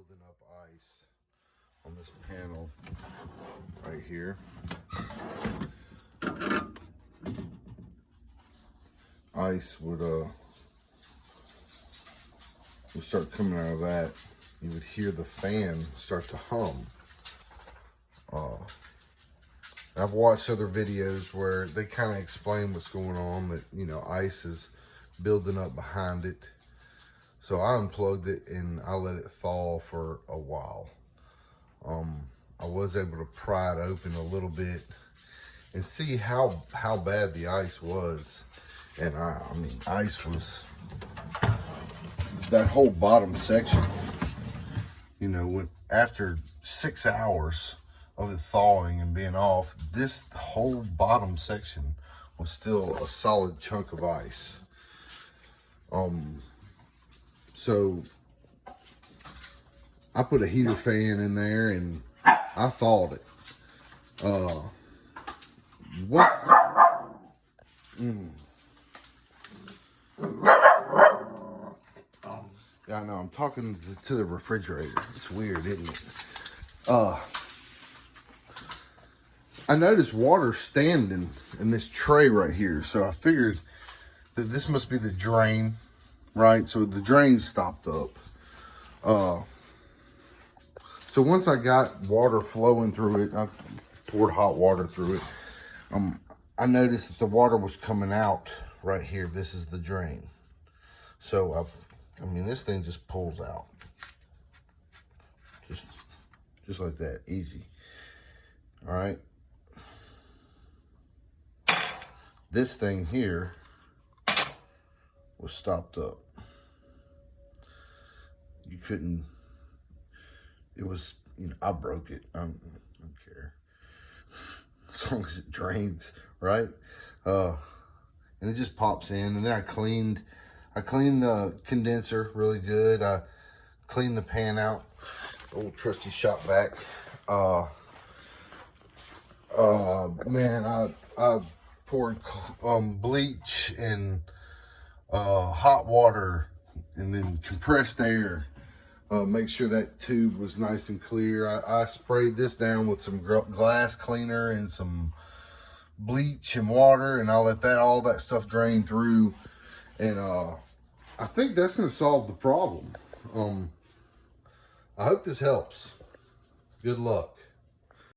building up ice on this panel right here. Ice would start coming out of that. You would hear the fan start to hum. I've watched other videos where they kind of explain what's going on, that, you know, ice is building up behind it. So I unplugged it and I let it thaw for a while. I was able to pry it open a little bit and see how bad the ice was. And I mean, ice was that whole bottom section. You know, when after 6 hours of it thawing and being off, this whole bottom section was still a solid chunk of ice. So I put a heater fan in there and I thawed it. Yeah, I know, I'm talking to the refrigerator. It's weird, isn't it? I noticed water standing in this tray right here, so I figured that this must be the drain, right? So the drain stopped up. So once I got water flowing through it, I poured hot water through it. I noticed that the water was coming out right here. This is the drain. So I mean, this thing just pulls out, just like that, easy. All right. This thing here was stopped up. You couldn't, it was, you know, I broke it. I don't care. As long as it drains, right? And it just pops in. And then I cleaned the condenser really good. I cleaned the pan out. Old trusty shop vac. Man, I poured bleach and hot water and then compressed air. Make sure that tube was nice and clear. I sprayed this down with some glass cleaner and some bleach and water, and I let all that stuff drain through. And I think that's going to solve the problem. I hope this helps. Good luck.